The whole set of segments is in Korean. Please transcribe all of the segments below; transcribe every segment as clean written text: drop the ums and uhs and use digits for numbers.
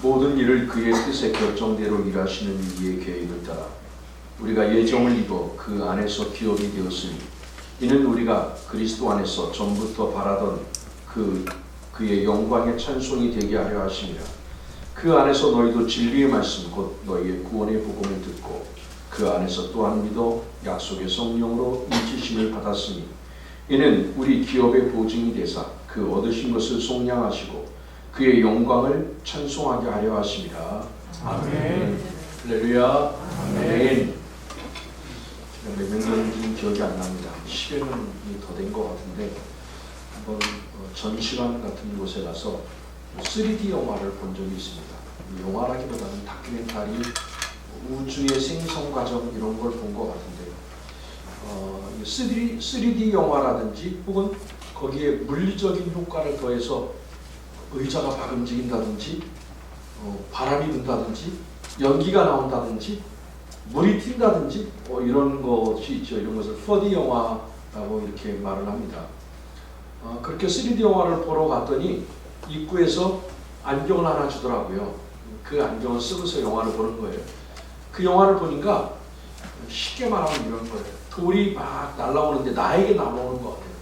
모든 일을 그의 뜻의 결정대로 일하시는 이의 계획을 따라 우리가 예정을 입어 그 안에서 기업이 되었으니 이는 우리가 그리스도 안에서 전부터 바라던 그의 영광의 찬송이 되게 하려 하심이라. 그 안에서 너희도 진리의 말씀 곧 너희의 구원의 복음을 듣고 그 안에서 또한 믿어 약속의 성령으로 인치심을 받았으니 이는 우리 기업의 보증이 되사 그 얻으신 것을 속량하시고 그의 영광을 찬송하게 하려 하심이라. 아멘. 할렐루야. 아멘. 제가 몇 년인지 기억이 안 납니다. 10여 년이 더 된 것 같은데 한번 전시관 같은 곳에 가서 3D 영화를 본 적이 있습니다. 영화라기보다는 다큐멘터리, 우주의 생성 과정 이런 걸 본 것 같은데 3D 영화라든지 혹은 거기에 물리적인 효과를 더해서 의자가 막 움직인다든지 바람이 분다든지 연기가 나온다든지 물이 튄다든지 이런 것이 있죠. 이런 것을 4D 영화라고 이렇게 말을 합니다. 그렇게 3D 영화를 보러 갔더니 입구에서 안경을 하나 주더라고요. 그 안경을 쓰고서 영화를 보는 거예요. 그 영화를 보니까 쉽게 말하면 이런 거예요. 돌이 막 날아오는데 나에게 날아오는 것 같아요.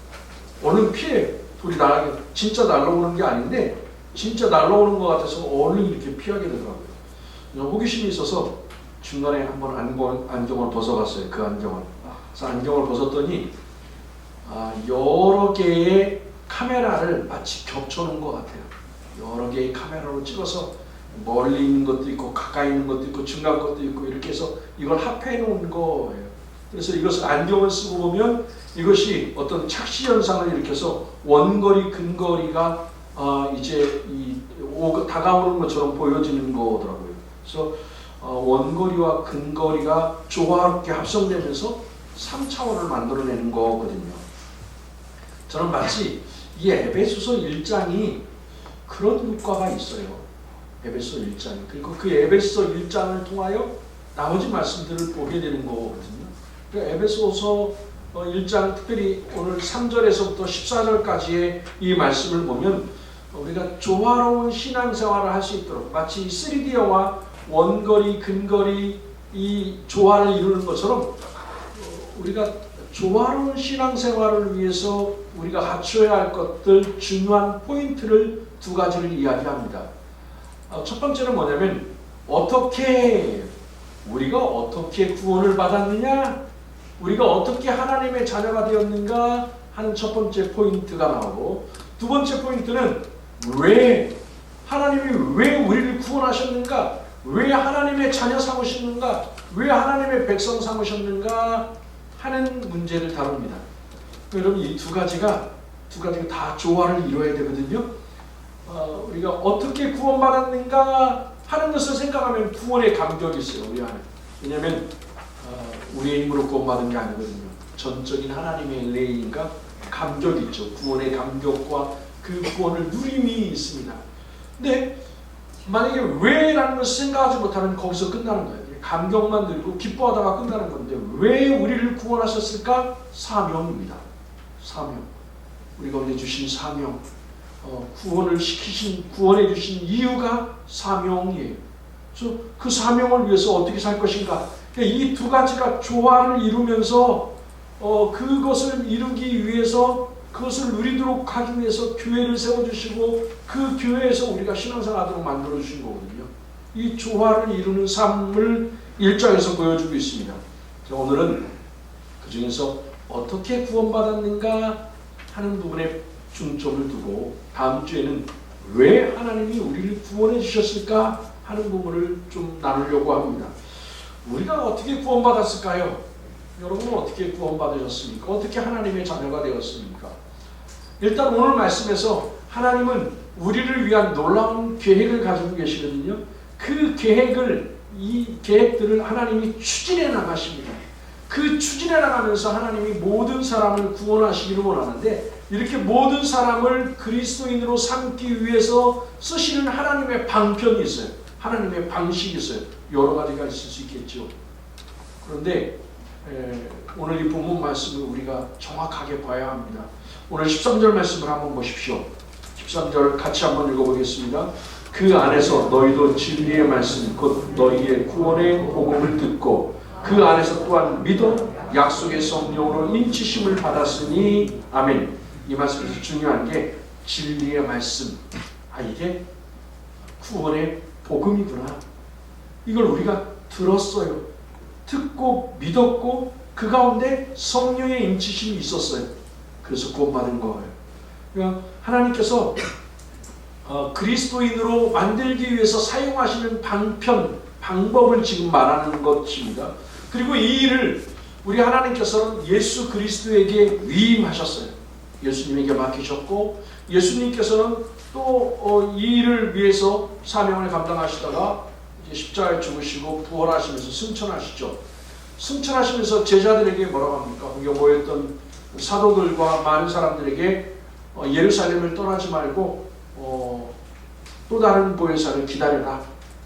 얼른 피해. 돌이 나에게 진짜 날아오는 게 아닌데 진짜 날아오는 것 같아서 얼른 이렇게 피하게 되더라고요. 호기심이 있어서 중간에 한번 안경을 벗어봤어요. 그 안경을. 그래서 안경을 벗었더니 여러 개의 카메라를 마치 겹쳐놓은 것 같아요. 여러 개의 카메라로 찍어서 멀리 있는 것도 있고 가까이 있는 것도 있고 중간 것도 있고 이렇게 해서 이걸 합해 놓은 거예요. 그래서 이것을 안경을 쓰고 보면 이것이 어떤 착시 현상을 일으켜서 원거리, 근거리가 이제 다가오는 것처럼 보여지는 거더라고요. 그래서 원거리와 근거리가 조화롭게 합성되면서 3차원을 만들어내는 거거든요. 저는 마치 이 에베소서 1장이 그런 효과가 있어요. 에베소 1장. 그리고 그 에베소 1장을 통하여 나머지 말씀들을 보게 되는 거거든요. 그러니까 에베소서 1장 특별히 오늘 3절에서부터 14절까지의 이 말씀을 보면 우리가 조화로운 신앙생활을 할 수 있도록 마치 3D 영화 원거리, 근거리 이 조화를 이루는 것처럼 우리가 조화로운 신앙생활을 위해서 우리가 갖춰야 할 것들 중요한 포인트를 두 가지를 이야기합니다. 첫 번째는 뭐냐면 우리가 어떻게 구원을 받았느냐, 우리가 어떻게 하나님의 자녀가 되었는가 하는 첫 번째 포인트가 나오고, 두 번째 포인트는 하나님이 왜 우리를 구원하셨는가, 왜 하나님의 자녀 삼으셨는가, 왜 하나님의 백성 삼으셨는가 하는 문제를 다룹니다. 여러분 이 두 가지가 다 조화를 이루어야 되거든요. 우리가 어떻게 구원받았는가 하는 것을 생각하면 구원의 감격이 있어요. 우리 안에. 왜냐하면 우리의 힘으로 구원받은 게 아니거든요. 전적인 하나님의 은혜인가 감격이 있죠. 구원의 감격과 그 구원을 누림이 있습니다. 근데 만약에 왜라는 것을 생각하지 못하면 거기서 끝나는 거예요. 감격만 들고 기뻐하다가 끝나는 건데 왜 우리를 구원하셨을까? 사명입니다. 사명. 우리가 우리 주신 사명. 구원해 주신 이유가 사명이에요. 그래서 그 사명을 위해서 어떻게 살 것인가. 이 두 가지가 조화를 이루면서 그것을 이루기 위해서 그것을 누리도록 하기 위해서 교회를 세워주시고 그 교회에서 우리가 신앙생활하도록 만들어주신 거거든요. 이 조화를 이루는 삶을 1장에서 보여주고 있습니다. 오늘은 그 중에서 어떻게 구원받았는가 하는 부분에 중점을 두고 다음 주에는 왜 하나님이 우리를 구원해 주셨을까 하는 부분을 좀 나누려고 합니다. 우리가 어떻게 구원받았을까요? 여러분은 어떻게 구원받으셨습니까? 어떻게 하나님의 자녀가 되었습니까? 일단 오늘 말씀에서 하나님은 우리를 위한 놀라운 계획을 가지고 계시거든요. 그 이 계획들을 하나님이 추진해 나가십니다. 그 추진해 나가면서 하나님이 모든 사람을 구원하시기를 원하는데 이렇게 모든 사람을 그리스도인으로 삼기 위해서 쓰시는 하나님의 방편이 있어요. 하나님의 방식이 있어요. 여러 가지가 있을 수 있겠죠. 그런데 오늘 이 본문 말씀을 우리가 정확하게 봐야 합니다. 오늘 13절 말씀을 한번 보십시오. 13절 같이 한번 읽어보겠습니다. 그 안에서 너희도 진리의 말씀 곧 너희의 구원의 복음을 듣고 그 안에서 또한 믿어 약속의 성령으로 인치심을 받았으니 아멘. 이 말씀에서 중요한 게 진리의 말씀. 이게 구원의 복음이구나. 이걸 우리가 들었어요. 듣고 믿었고 그 가운데 성령의 인치심이 있었어요. 그래서 구원받은 거예요. 그러니까 하나님께서 그리스도인으로 만들기 위해서 사용하시는 방법을 지금 말하는 것입니다. 그리고 이 일을 우리 하나님께서는 예수 그리스도에게 위임하셨어요. 예수님에게 맡기셨고 예수님께서는 또 이 일을 위해서 사명을 감당하시다가 이제 십자가에 죽으시고 부활하시면서 승천하시죠. 승천하시면서 제자들에게 뭐라고 합니까? 거기 모였던 사도들과 많은 사람들에게 예루살렘을 떠나지 말고 또 다른 보혜사를 기다려라.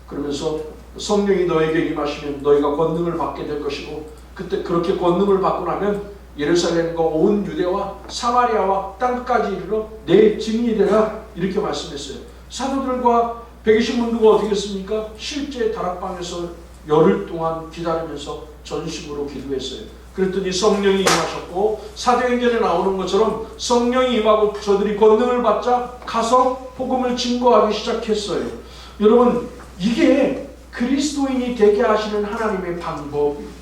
그러면서 성령이 너에게 임하시면 너희가 권능을 받게 될 것이고 그때 그렇게 권능을 받고 나면 예루살렘과 온 유대와 사마리아와 땅까지 이르러 내 증인이 되라. 이렇게 말씀했어요. 사도들과 120문 누가 어떻게 했습니까? 실제 다락방에서 열흘 동안 기다리면서 전심으로 기도했어요. 그랬더니 성령이 임하셨고 사도행전에 나오는 것처럼 성령이 임하고 저들이 권능을 받자 가서 복음을 증거하기 시작했어요. 여러분, 이게 그리스도인이 되게 하시는 하나님의 방법이에요.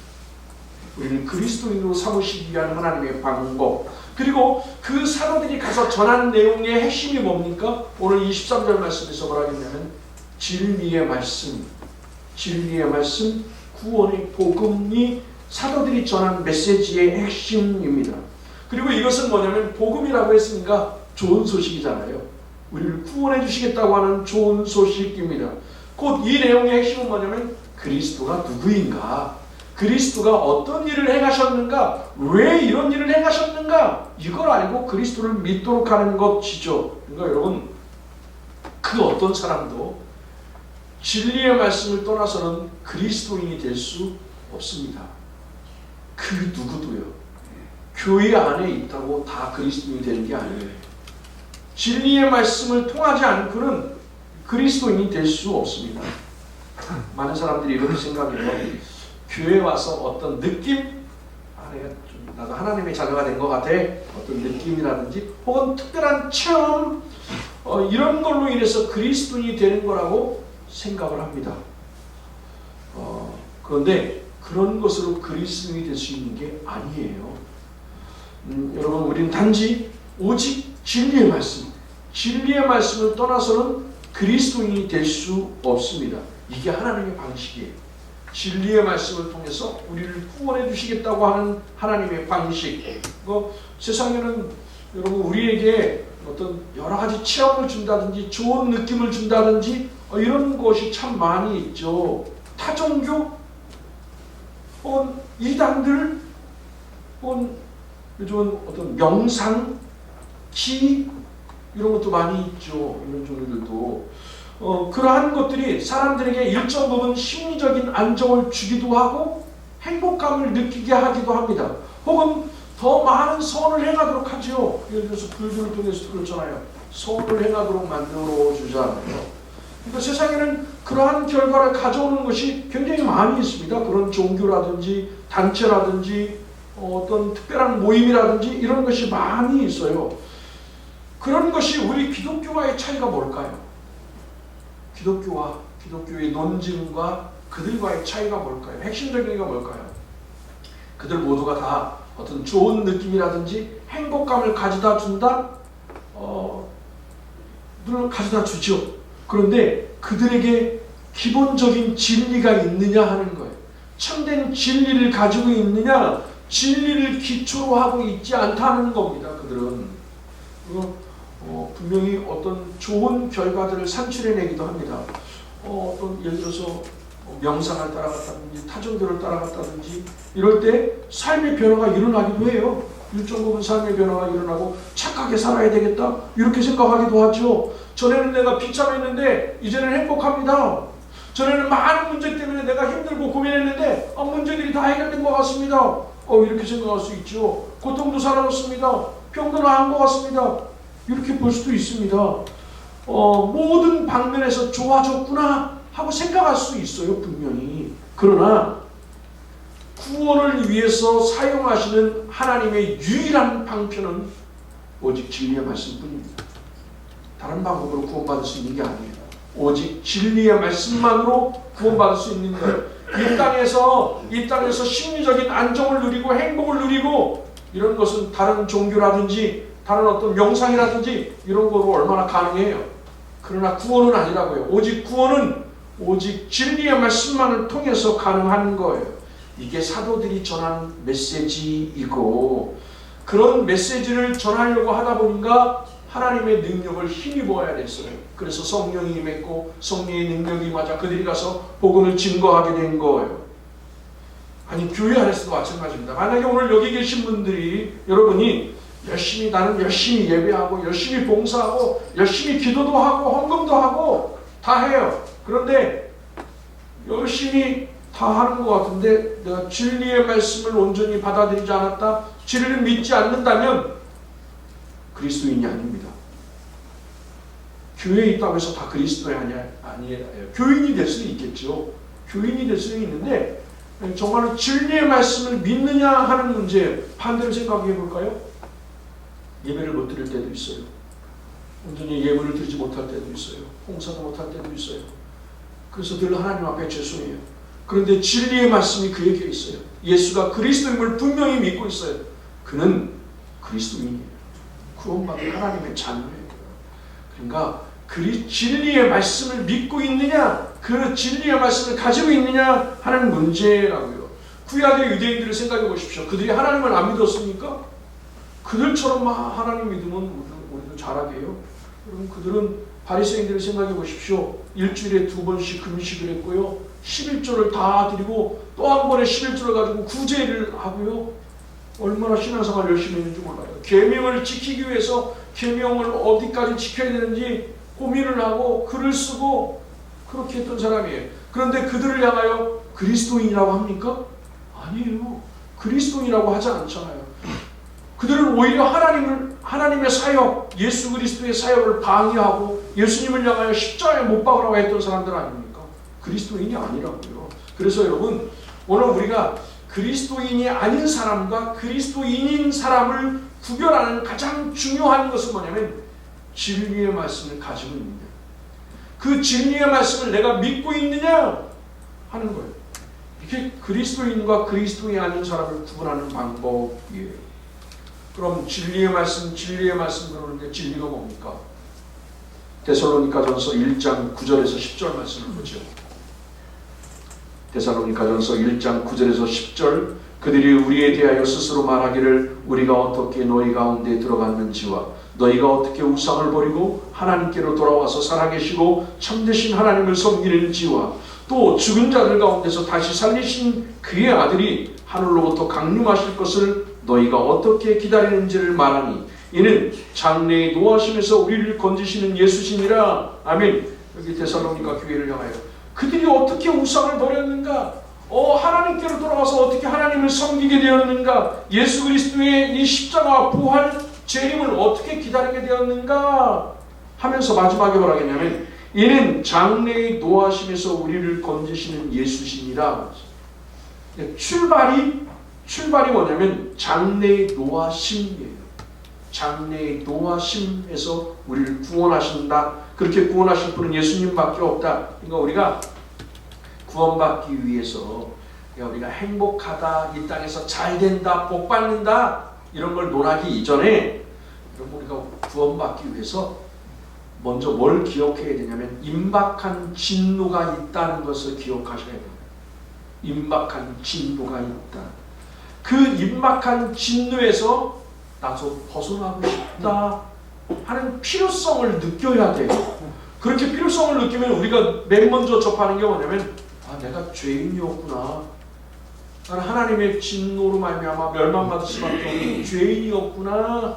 우리는 그리스도인으로 삼으시기 위한 하나님의 방법. 그리고 그 사도들이 가서 전한 내용의 핵심이 뭡니까? 오늘 23절 말씀에서 뭐라 했냐면 진리의 말씀, 진리의 말씀, 구원의 복음이 사도들이 전한 메시지의 핵심입니다. 그리고 이것은 뭐냐면 복음이라고 했으니까 좋은 소식이잖아요. 우리를 구원해 주시겠다고 하는 좋은 소식입니다. 곧 이 내용의 핵심은 뭐냐면 그리스도가 누구인가? 그리스도가 어떤 일을 행하셨는가? 왜 이런 일을 행하셨는가? 이걸 알고 그리스도를 믿도록 하는 것이죠. 그러니까 여러분, 그 어떤 사람도 진리의 말씀을 떠나서는 그리스도인이 될 수 없습니다. 그 누구도요. 교회 안에 있다고 다 그리스도인이 되는 게 아니에요. 진리의 말씀을 통하지 않고는 그리스도인이 될 수 없습니다. 많은 사람들이 이렇게 생각해요. 교회에 와서 어떤 느낌? 내가 좀 나도 하나님의 자녀가 된 것 같아. 어떤 느낌이라든지 혹은 특별한 체험 이런 걸로 인해서 그리스도인이 되는 거라고 생각을 합니다. 그런데 그런 것으로 그리스도인이 될 수 있는 게 아니에요. 여러분, 우리는 단지 오직 진리의 말씀, 진리의 말씀을 떠나서는 그리스도인이 될 수 없습니다. 이게 하나님의 방식이에요. 진리의 말씀을 통해서 우리를 구원해 주시겠다고 하는 하나님의 방식. 세상에는 여러분 우리에게 어떤 여러 가지 체험을 준다든지 좋은 느낌을 준다든지 이런 것이 참 많이 있죠. 타종교 혹은 이단들 혹은 요즘은 어떤 명상, 기 이런 것도 많이 있죠. 이런 종류들도. 그러한 것들이 사람들에게 일정 부분 심리적인 안정을 주기도 하고 행복감을 느끼게 하기도 합니다. 혹은 더 많은 선을 행하도록 하죠. 예를 들어서 불교를 통해서 그렇잖아요. 선을 행하도록 만들어 주잖아요. 그러니까 세상에는 그러한 결과를 가져오는 것이 굉장히 많이 있습니다. 그런 종교라든지 단체라든지 어떤 특별한 모임이라든지 이런 것이 많이 있어요. 그런 것이 우리 기독교와의 차이가 뭘까요? 기독교의 논증과 그들과의 차이가 뭘까요? 핵심적인 게 뭘까요? 그들 모두가 다 어떤 좋은 느낌이라든지 행복감을 가져다 준다? 물론 가져다 주죠. 그런데 그들에게 기본적인 진리가 있느냐 하는 거예요. 참된 진리를 가지고 있느냐, 진리를 기초로 하고 있지 않다는 겁니다. 그들은. 분명히 어떤 좋은 결과들을 산출해내기도 합니다. 어떤 예를 들어서 명상을 따라갔다든지 타종교를 따라갔다든지 이럴 때 삶의 변화가 일어나기도 해요. 일정 부분 삶의 변화가 일어나고 착하게 살아야 되겠다 이렇게 생각하기도 하죠. 전에는 내가 비참했는데 이제는 행복합니다. 전에는 많은 문제 때문에 내가 힘들고 고민했는데 문제들이 다 해결된 것 같습니다. 이렇게 생각할 수 있죠. 고통도 사라졌습니다. 병도 나은 것 같습니다. 이렇게 볼 수도 있습니다. 모든 방면에서 좋아졌구나 하고 생각할 수 있어요, 분명히. 그러나 구원을 위해서 사용하시는 하나님의 유일한 방편은 오직 진리의 말씀뿐입니다. 다른 방법으로 구원받을 수 있는 게 아니에요. 오직 진리의 말씀만으로 구원받을 수 있는 거예요. 이 땅에서 심리적인 안정을 누리고 행복을 누리고 이런 것은 다른 종교라든지 다른 어떤 명상이라든지 이런 거로 얼마나 가능해요. 그러나 구원은 아니라고요. 구원은 오직 진리의 말씀만을 통해서 가능한 거예요. 이게 사도들이 전한 메시지이고, 그런 메시지를 전하려고 하다 보니까 하나님의 능력을 힘입어야 됐어요. 그래서 성령이 임했고 성령의 능력이 임하자 그들이 가서 복음을 증거하게 된 거예요. 아니, 교회 안에서도 마찬가지입니다. 만약에 오늘 여기 계신 분들이, 여러분이 나는 열심히 예배하고 열심히 봉사하고 열심히 기도도 하고 헌금도 하고 다 해요. 그런데 열심히 다 하는 것 같은데 내가 진리의 말씀을 온전히 받아들이지 않았다, 진리를 믿지 않는다면 그리스도인이 아닙니다. 교회에 있다고 해서 다 그리스도인이 아니에요. 교인이 될 수는 있겠죠. 교인이 될 수는 있는데 정말로 진리의 말씀을 믿느냐 하는 문제, 반대로 생각해 볼까요? 예배를 못 드릴 때도 있어요. 온전히 예물을 드리지 못할 때도 있어요. 봉사도 못할 때도 있어요. 그래서 늘 하나님 앞에 죄송해요. 그런데 진리의 말씀이 그에게 있어요. 예수가 그리스도임을 분명히 믿고 있어요. 그는 그리스도인이에요. 구원받은 하나님의 자녀예요. 그러니까 진리의 말씀을 믿고 있느냐, 그 진리의 말씀을 가지고 있느냐 하는 문제라고요. 구약의 유대인들을 생각해 보십시오. 그들이 하나님을 안 믿었습니까? 그들처럼 하나님 믿으면 우리도 잘하게 해요. 그럼 그들은 바리새인들을 생각해 보십시오. 일주일에 2번씩 금식을 했고요. 11조를 다 드리고 또 한 번에 11조를 가지고 구제를 하고요. 얼마나 신앙생활 열심히 했는지 몰라요. 계명을 지키기 위해서 계명을 어디까지 지켜야 되는지 고민을 하고 글을 쓰고 그렇게 했던 사람이에요. 그런데 그들을 향하여 그리스도인이라고 합니까? 아니에요. 그리스도인이라고 하지 않잖아요. 그들은 오히려 하나님의 사역, 예수 그리스도의 사역을 방해하고 예수님을 향하여 십자가에 못 박으라고 했던 사람들 아닙니까? 그리스도인이 아니라고요. 그래서 여러분, 오늘 우리가 그리스도인이 아닌 사람과 그리스도인인 사람을 구별하는 가장 중요한 것은 뭐냐면 진리의 말씀을 가지고 있느냐, 그 진리의 말씀을 내가 믿고 있느냐 하는 거예요. 이게 그리스도인과 그리스도인이 아닌 사람을 구분하는 방법이에요. 그럼 진리의 말씀 그러는데 진리가 뭡니까? 데살로니가전서 1장 9절에서 10절 말씀을 보죠. 데살로니가전서 1장 9절에서 10절, 그들이 우리에 대하여 스스로 말하기를 우리가 어떻게 너희 가운데 들어갔는지와 너희가 어떻게 우상을 버리고 하나님께로 돌아와서 살아계시고 참되신 하나님을 섬기는지와 또 죽은 자들 가운데서 다시 살리신 그의 아들이 하늘로부터 강림하실 것을 너희가 어떻게 기다리는지를 말하니 이는 장래의 노하심에서 우리를 건지시는 예수시니라. 아멘. 여기 데살로니가 교회를 향하여 그들이 어떻게 우상을 버렸는가, 하나님께로 돌아와서 어떻게 하나님을 섬기게 되었는가, 예수 그리스도의 이 십자가 부활 재림을 어떻게 기다리게 되었는가 하면서 마지막에 뭐라 하겠냐면 이는 장래의 노하심에서 우리를 건지시는 예수시니라. 출발이 뭐냐면 장래의 노하심이에요. 장래의 노하심에서 우리를 구원하신다. 그렇게 구원하실 분은 예수님밖에 없다. 그러니까 우리가 구원받기 위해서 우리가 행복하다, 이 땅에서 잘 된다, 복 받는다 이런 걸 논하기 이전에 우리가 구원받기 위해서 먼저 뭘 기억해야 되냐면 임박한 진노가 있다는 것을 기억하셔야 돼요. 임박한 진노가 있다. 그 임박한 진노에서 나도 벗어나고 싶다 하는 필요성을 느껴야 돼요. 그렇게 필요성을 느끼면 우리가 맨 먼저 접하는 게 뭐냐면 내가 죄인이었구나. 나는 하나님의 진노로 말미암아 멸망받을 수밖에 없는 죄인이었구나.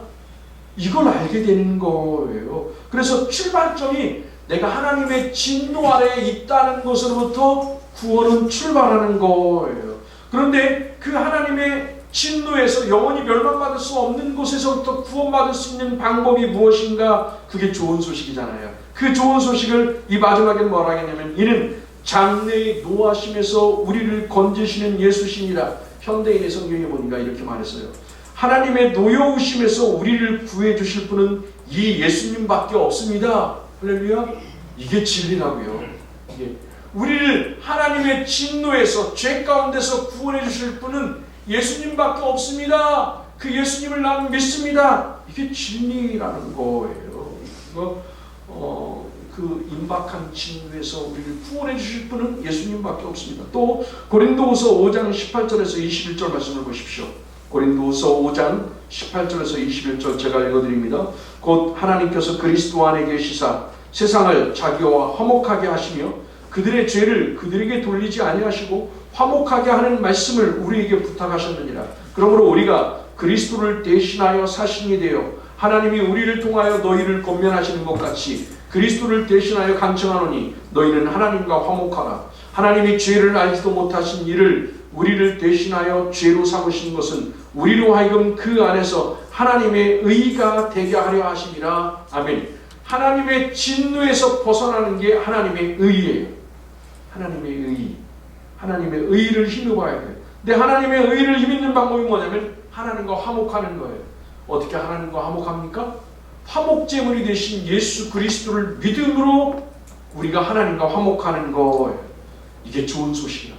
이걸 알게 되는 거예요. 그래서 출발점이 내가 하나님의 진노 아래에 있다는 것으로부터 구원은 출발하는 거예요. 그런데 그 하나님의 진노에서 영원히 멸망받을 수 없는 곳에서부터 구원받을 수 있는 방법이 무엇인가? 그게 좋은 소식이잖아요. 그 좋은 소식을 이 마지막에 뭐라 하겠냐면 이는 장래의 노하심에서 우리를 건지시는 예수시니라. 현대인의 성경에 보니까 이렇게 말했어요. 하나님의 노여우심에서 우리를 구해 주실 분은 이 예수님밖에 없습니다. 할렐루야. 이게 진리라고요. 이게 우리를 하나님의 진노에서 죄 가운데서 구원해 주실 분은 예수님밖에 없습니다. 그 예수님을 나는 믿습니다. 이게 진리라는 거예요. 그 임박한 진노에서 우리를 구원해 주실 분은 예수님밖에 없습니다. 또 고린도후서 5장 18절에서 21절 말씀을 보십시오. 고린도후서 5장 18절에서 21절 제가 읽어드립니다. 곧 하나님께서 그리스도 안에 계시사 세상을 자기와 화목하게 하시며 그들의 죄를 그들에게 돌리지 아니하시고 화목하게 하는 말씀을 우리에게 부탁하셨느니라. 그러므로 우리가 그리스도를 대신하여 사신이 되어 하나님이 우리를 통하여 너희를 권면하시는 것 같이 그리스도를 대신하여 간청하노니 너희는 하나님과 화목하라. 하나님이 죄를 알지도 못하신 이를 우리를 대신하여 죄로 삼으신 것은 우리로 하여금 그 안에서 하나님의 의가 되게 하려 하심이라. 아멘. 하나님의 진노에서 벗어나는 게 하나님의 의예요. 하나님의 의. 하나님의 의를 힘입어야 돼요. 근데 하나님의 의를 힘입는 방법이 뭐냐면 하나님과 화목하는 거예요. 어떻게 하나님과 화목합니까? 화목제물이 되신 예수 그리스도를 믿음으로 우리가 하나님과 화목하는 거예요. 이게 좋은 소식이야.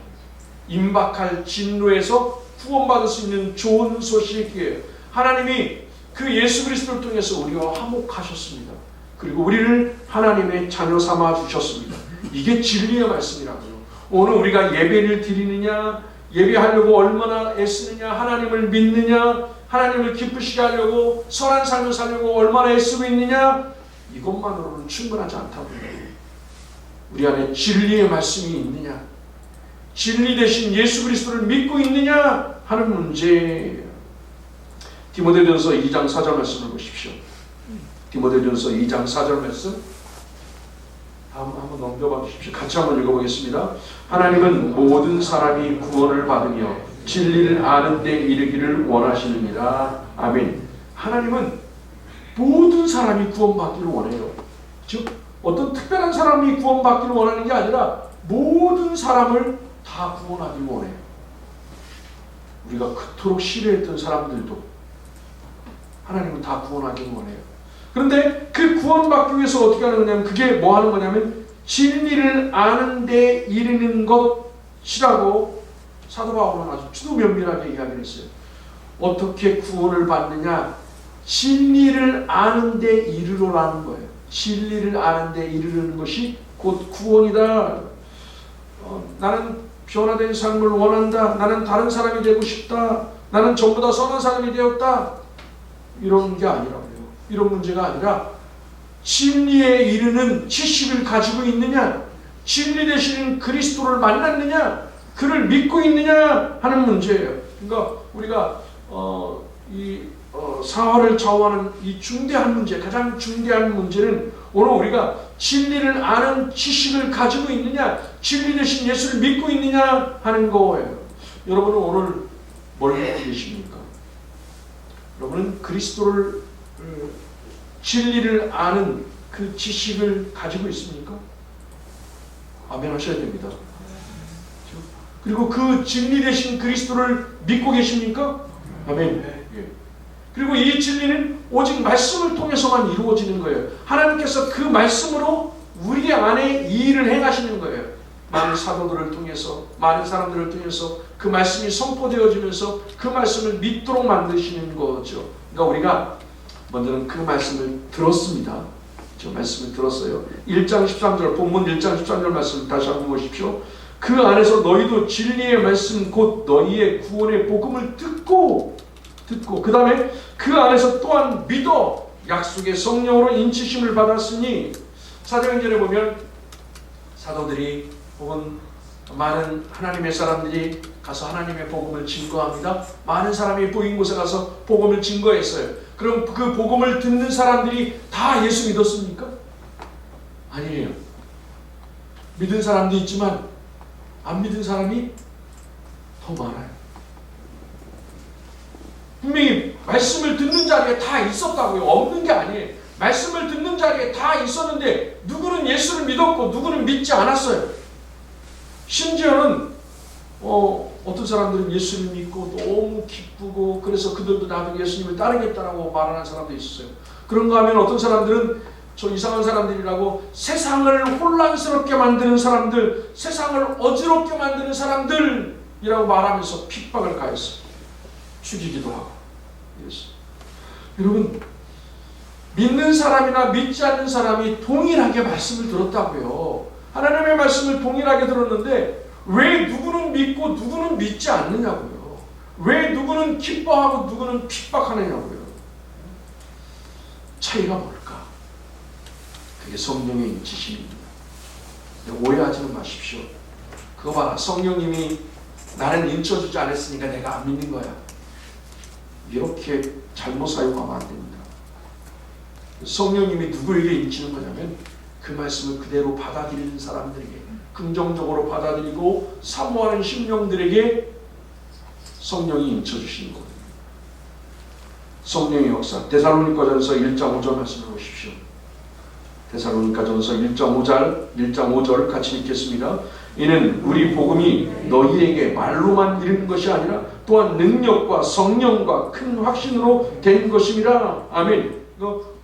임박할 진노에서 구원받을 수 있는 좋은 소식이에요. 하나님이 그 예수 그리스도를 통해서 우리와 화목하셨습니다. 그리고 우리를 하나님의 자녀 삼아 주셨습니다. 이게 진리의 말씀이라고요. 오늘 우리가 예배를 드리느냐, 예배하려고 얼마나 애쓰느냐, 하나님을 믿느냐, 하나님을 기쁘시게 하려고 선한 삶을 살려고 얼마나 애쓰고 있느냐, 이것만으로는 충분하지 않다고요. 우리 안에 진리의 말씀이 있느냐, 진리 대신 예수 그리스도를 믿고 있느냐 하는 문제예요. 디모데전서 2장 4절 말씀을 보십시오. 디모데전서 2장 4절 말씀 한번 넘겨봐 주십시오. 같이 한번 읽어보겠습니다. 하나님은 모든 사람이 구원을 받으며 진리를 아는 데 이르기를 원하시느니라. 아멘. 하나님은 모든 사람이 구원받기를 원해요. 즉 어떤 특별한 사람이 구원받기를 원하는 게 아니라 모든 사람을 다 구원하기를 원해요. 우리가 그토록 싫어했던 사람들도 하나님은 다 구원하기를 원해요. 그런데 그 구원받기 위해서 어떻게 하는 거냐면 그게 뭐 하는 거냐면 진리를 아는 데 이르는 것이라고 사도 바울은 아주 주도 면밀하게 이야기를 했어요. 어떻게 구원을 받느냐? 진리를 아는 데 이르러라는 거예요. 진리를 아는 데 이르는 것이 곧 구원이다. 나는 변화된 삶을 원한다. 나는 다른 사람이 되고 싶다. 나는 전부 다 선한 사람이 되었다. 이런 게 아니라고요. 이런 문제가 아니라 진리에 이르는 지식을 가지고 있느냐, 진리 되시는 그리스도를 만났느냐, 그를 믿고 있느냐 하는 문제예요. 그러니까 우리가 사활을 좌우하는 이 중대한 문제, 가장 중대한 문제는 오늘 우리가 진리를 아는 지식을 가지고 있느냐, 진리 되신 예수를 믿고 있느냐 하는 거예요. 여러분은 오늘 뭘 믿고 계십니까? 여러분은 그리스도를 진리를 아는 그 지식을 가지고 있습니까? 아멘 하셔야 됩니다. 그리고 그 진리 되신 그리스도를 믿고 계십니까? 아멘. 예. 그리고 이 진리는 오직 말씀을 통해서만 이루어지는 거예요. 하나님께서 그 말씀으로 우리 안에 이 일을 행하시는 거예요. 많은 사도들을 통해서, 많은 사람들을 통해서 그 말씀이 선포되어지면서 그 말씀을 믿도록 만드시는 거죠. 그러니까 우리가 먼저는 그 말씀을 들었습니다. 저 말씀을 들었어요. 1장 13절, 본문 1장 13절 말씀 다시 한번 보십시오. 그 안에서 너희도 진리의 말씀 곧 너희의 구원의 복음을 듣고 그 다음에 그 안에서 또한 믿어 약속의 성령으로 인치심을 받았으니, 사도행전에 보면 사도들이 혹은 많은 하나님의 사람들이 가서 하나님의 복음을 증거합니다. 많은 사람이 보인 곳에 가서 복음을 증거했어요. 그럼 그 복음을 듣는 사람들이 다 예수 믿었습니까? 아니에요. 믿은 사람도 있지만 안 믿은 사람이 더 많아요. 분명히 말씀을 듣는 자리에 다 있었다고요. 없는 게 아니에요. 말씀을 듣는 자리에 다 있었는데 누구는 예수를 믿었고 누구는 믿지 않았어요. 심지어는 어떤 사람들은 예수를 믿고 너무 기쁘고 그래서 그들도 나도 예수님을 따르겠다라고 말하는 사람도 있었어요. 그런가 하면 어떤 사람들은 저 이상한 사람들이라고 세상을 혼란스럽게 만드는 사람들, 세상을 어지럽게 만드는 사람들이라고 말하면서 핍박을 가했어요. 죽이기도 하고. 여러분, 믿는 사람이나 믿지 않는 사람이 동일하게 말씀을 들었다고요. 하나님의 말씀을 동일하게 들었는데 왜 누구는 믿고 누구는 믿지 않느냐고요. 왜 누구는 기뻐하고 누구는 핍박하느냐고요. 차이가 뭘까? 그게 성령의 인치심입니다. 오해하지는 마십시오. 그거 봐라, 성령님이 나는 인쳐주지 않았으니까 내가 안 믿는 거야. 이렇게 잘못 사용하면 안 됩니다. 성령님이 누구에게 인치는 거냐면 그 말씀을 그대로 받아들이는 사람들에게, 긍정적으로 받아들이고 사모하는 심령들에게 성령이 인쳐주시는 거거든요. 성령의 역사, 데살로니가전서 1장 5절 말씀을 보십시오. 데살로니가전서 1장 5절 같이 읽겠습니다. 이는 우리 복음이 너희에게 말로만 이르는 것이 아니라 또한 능력과 성령과 큰 확신으로 된 것임이라. 아멘.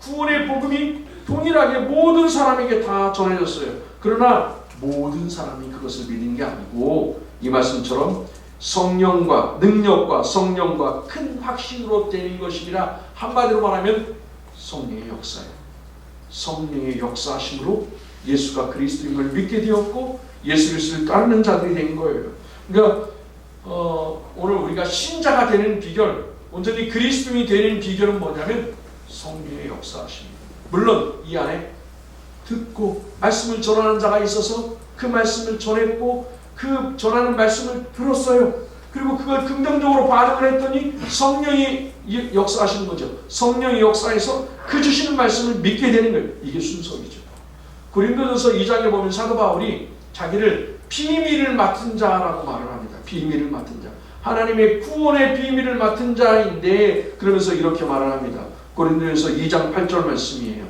구원의 복음이 동일하게 모든 사람에게 다 전해졌어요. 그러나 모든 사람이 그것을 믿는 게 아니고 이 말씀처럼 성령과 능력과 성령과 큰 확신으로 되는 것이라. 한마디로 말하면 성령의 역사예요. 성령의 역사하심으로 예수가 그리스도임을 믿게 되었고 예수 그리스도를 따르는 자들이 된 거예요. 그러니까 오늘 우리가 신자가 되는 비결, 온전히 그리스도인이 되는 비결은 뭐냐면 성령의 역사하십니다. 물론 이 안에 듣고 말씀을 전하는 자가 있어서 그 말씀을 전했고 그 전하는 말씀을 들었어요. 그리고 그걸 긍정적으로 반응을 했더니 성령이 역사하시는 거죠. 성령이 역사해서 그 주시는 말씀을 믿게 되는 거예요. 이게 순서이죠. 고린도전서 2장에 보면 사도 바울이 자기를 비밀을 맡은 자라고 말을 합니다. 비밀을 맡은 자. 하나님의 구원의 비밀을 맡은 자인데 그러면서 이렇게 말을 합니다. 고린도전서 2장 8절 말씀이에요.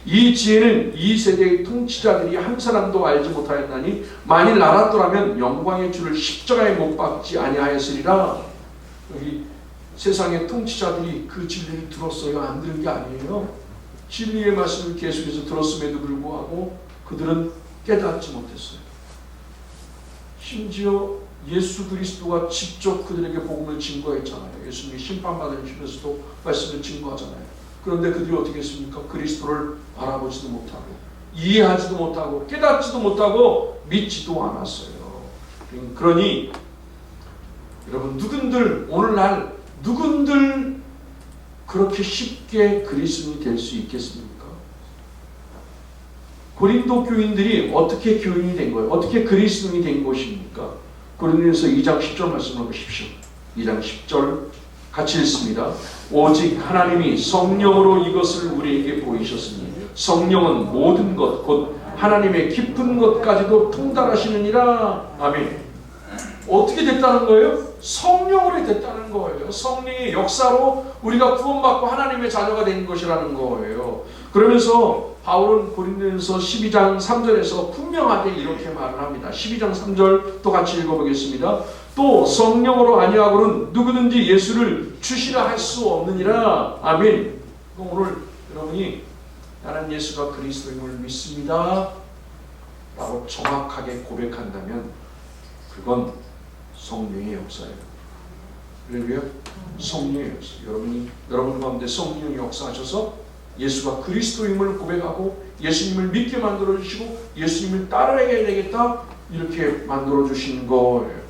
이 지혜는 이 세대의 통치자들이 한 사람도 알지 못하였나니 만일 알았더라면 영광의 주를 십자가에 못 박지 아니하였으리라. 여기 세상의 통치자들이 그 진리를 들었어요? 안 들은 게 아니에요. 진리의 말씀을 계속해서 들었음에도 불구하고 그들은 깨닫지 못했어요. 심지어 예수 그리스도가 직접 그들에게 복음을 증거했잖아요. 예수님이 심판받은 집에서도 말씀을 증거하잖아요. 그런데 그들이 어떻게 했습니까? 그리스도를 알아보지도 못하고 이해하지도 못하고 깨닫지도 못하고 믿지도 않았어요. 그러니 여러분 누군들 오늘날 누군들 그렇게 쉽게 그리스도인이 될 수 있겠습니까? 고린도 교인들이 어떻게 교인이 된 거예요? 어떻게 그리스도인이 된 것입니까? 고린도전서 2장 10절 말씀을 보십시오. 2장 10절 같이 읽습니다. 오직 하나님이 성령으로 이것을 우리에게 보이셨으니 성령은 모든 것 곧 하나님의 깊은 것까지도 통달하시느니라. 아멘. 어떻게 됐다는 거예요? 성령으로 됐다는 거예요. 성령의 역사로 우리가 구원받고 하나님의 자녀가 된 것이라는 거예요. 그러면서 바울은 고린도전서 12장 3절에서 분명하게 이렇게 말을 합니다. 12장 3절 또 같이 읽어보겠습니다. 또 성령으로 아니하고는 누구든지 예수를 주시라 할 수 없느니라. 아멘. 오늘 여러분이 나는 예수가 그리스도임을 믿습니다 라고 정확하게 고백한다면 그건 성령의 역사예요. 그리고요 성령의 역사. 여러분 가운데 성령의 역사하셔서 예수가 그리스도임을 고백하고 예수님을 믿게 만들어주시고 예수님을 따라야 되겠다 이렇게 만들어주신 거예요.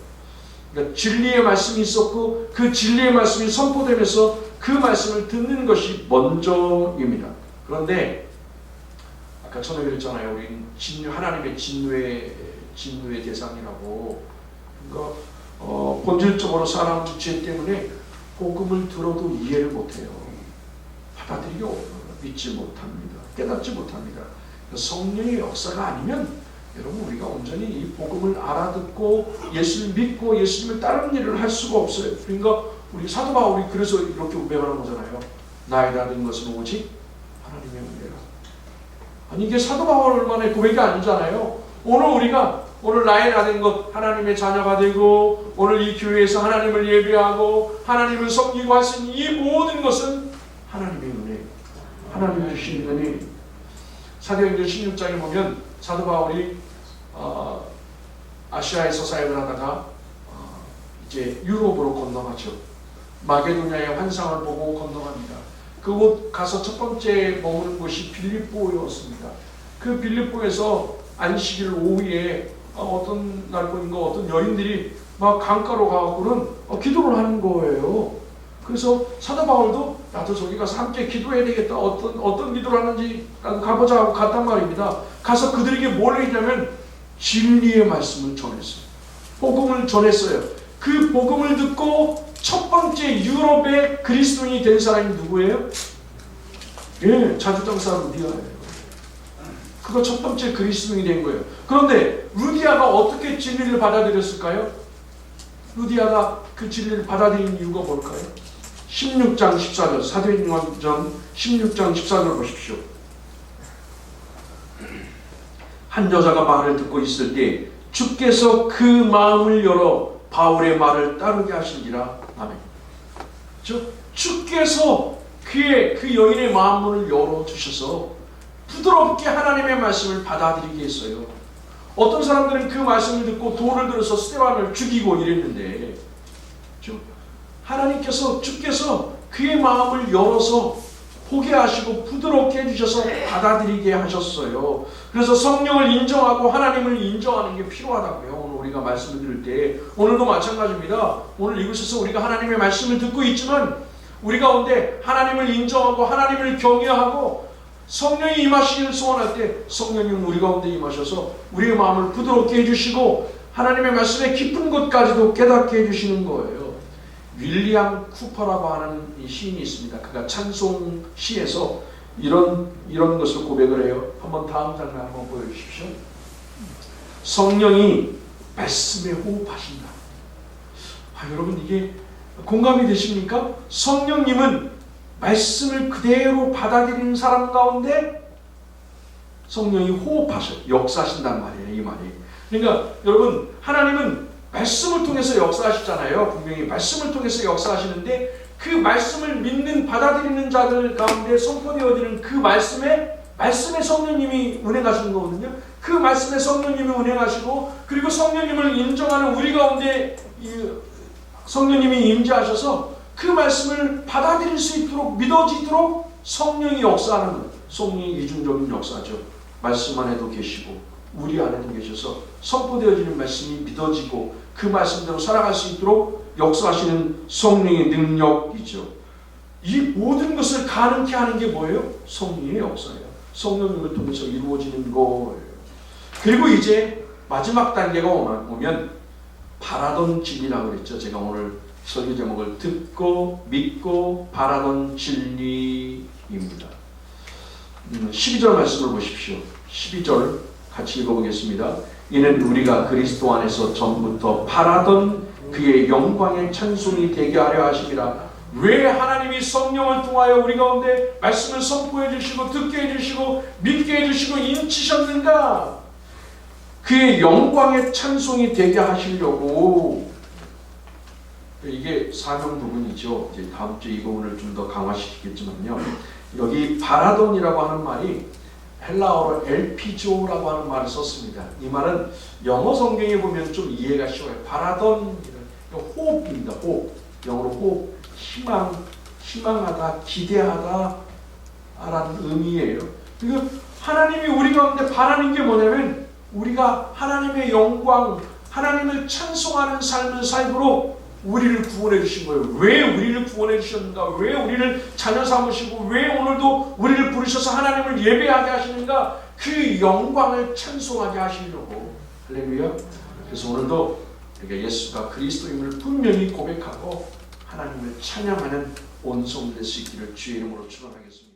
그러니까 진리의 말씀이 있었고 그 진리의 말씀이 선포되면서 그 말씀을 듣는 것이 먼저입니다. 그런데 아까 전에 그랬잖아요. 우리는 하나님의 진노의 대상이라고. 그러니까 본질적으로 사람 죄 때문에 복음을 들어도 이해를 못해요. 받아들이기 어려워요. 믿지 못합니다. 깨닫지 못합니다. 성령의 역사가 아니면 여러분 우리가 온전히 이 복음을 알아듣고 예수를 믿고 예수님을 따르는 일을 할 수가 없어요. 그러니까 우리 사도 바울이 그래서 이렇게 고백하는 거잖아요. 나에 대한 것은 오직 하나님의 은혜라. 아니 이게 사도 바울만의 고백이 아니잖아요. 오늘 나에 대한 것 하나님의 자녀가 되고 오늘 이 교회에서 하나님을 예배하고 하나님을 섬기고 할 수 있는 이 모든 것은 하나님의 은혜, 하나님의 주신 은혜. 사도행전 16장에 보면 사도 바울이 아시아에서 사역을 하다가 이제 유럽으로 건너가죠. 마게도냐의 환상을 보고 건너갑니다. 그곳 가서 첫 번째 머무는 곳이 빌립보였습니다. 그 빌립보에서 안식일 오후에 어떤 날보인가 어떤 여인들이 막 강가로 가고는 기도를 하는 거예요. 그래서 사도 바울도 나도 저기 가서 함께 기도해야 되겠다. 어떤 기도를 하는지 나도 가보자 하고 갔단 말입니다. 가서 그들에게 뭘 했냐면 진리의 말씀을 전했어요. 복음을 전했어요. 그 복음을 듣고 첫 번째 유럽의 그리스도인이 된 사람이 누구예요? 예, 자주장사 루디아예요. 그거 첫 번째 그리스도인이 된 거예요. 그런데 루디아가 어떻게 진리를 받아들였을까요? 루디아가 그 진리를 받아들인 이유가 뭘까요? 16장 14절, 사도행전 16장 14절 보십시오. 한 여자가 말을 듣고 있을 때 주께서 그 마음을 열어 바울의 말을 따르게 하시니라. 아멘. 주께서 그 여인의 마음문을 열어주셔서 부드럽게 하나님의 말씀을 받아들이게 했어요. 어떤 사람들은 그 말씀을 듣고 돌을 들어서 스데반을 죽이고 이랬는데 주께서 그의 마음을 열어서 보게 하시고 부드럽게 해주셔서 받아들이게 하셨어요. 그래서 성령을 인정하고 하나님을 인정하는 게 필요하다고요. 오늘 우리가 말씀을 들을 때 오늘도 마찬가지입니다. 오늘 이곳에서 우리가 하나님의 말씀을 듣고 있지만 우리 가운데 하나님을 인정하고 하나님을 경외하고 성령이 임하시기를 소원할 때 성령님 우리 가운데 임하셔서 우리의 마음을 부드럽게 해주시고 하나님의 말씀의 깊은 것까지도 깨닫게 해주시는 거예요. 윌리엄 쿠퍼라고 하는 시인이 있습니다. 그가 찬송 시에서 이런 것을 고백을 해요. 한번 다음 장면 한번 보여주십시오. 성령이 말씀에 호흡하신다. 여러분 이게 공감이 되십니까? 성령님은 말씀을 그대로 받아들이는 사람 가운데 성령이 호흡하셔 역사하신단 말이에요. 이 말이. 그러니까 여러분 하나님은 말씀을 통해서 역사하시잖아요. 분명히 말씀을 통해서 역사하시는데 그 말씀을 믿는 받아들이는 자들 가운데 선포되어지는 그 말씀에 성령님이 운행하시는 거거든요. 그 말씀에 성령님이 운행하시고 그리고 성령님을 인정하는 우리 가운데 성령님이 임재하셔서 그 말씀을 받아들일 수 있도록 믿어지도록 성령이 역사하는 것. 성령이 이중적인 역사죠. 말씀 안에도 계시고 우리 안에도 계셔서 선포되어지는 말씀이 믿어지고 그 말씀대로 살아갈 수 있도록 역사하시는 성령의 능력이죠. 이 모든 것을 가능케 하는 게 뭐예요? 성령의 역사예요. 성령님을 통해서 이루어지는 거예요. 그리고 이제 마지막 단계가 오면 바라던 진리라고 그랬죠. 제가 오늘 설교 제목을 듣고 믿고 바라던 진리입니다. 12절 말씀을 보십시오. 12절 같이 읽어보겠습니다. 이는 우리가 그리스도 안에서 전부터 바라던 그의 영광의 찬송이 되게 하려 하심이라. 왜 하나님이 성령을 통하여 우리 가운데 말씀을 선포해 주시고 듣게 해 주시고 믿게 해 주시고 인치셨는가? 그의 영광의 찬송이 되게 하시려고. 이게 사명 부분이죠. 이제 다음 주에 이 부분을 좀 더 강화시키겠지만요. 여기 바라돈이라고 하는 말이 헬라어로 엘피조라고 하는 말을 썼습니다. 이 말은 영어 성경에 보면 좀 이해가 쉬워요. 바라던 호흡입니다. 호흡. 영어로 호흡. 희망하다, 기대하다 라는 의미예요. 그리고 하나님이 우리 가운데 바라는 게 뭐냐면 우리가 하나님의 영광, 하나님을 찬송하는 삶을 살도록 우리를 구원해 주신 거예요. 왜 우리를 구원해 주셨는가? 왜 우리를 자녀 삼으시고 왜 오늘도 우리를 부르셔서 하나님을 예배하게 하시는가? 그 영광을 찬송하게 하시려고. 할렐루야. 그래서 오늘도 우리가 예수가 그리스도임을 분명히 고백하고 하나님을 찬양하는 온 성도 될 수 있기를 주의 이름으로 축원하겠습니다.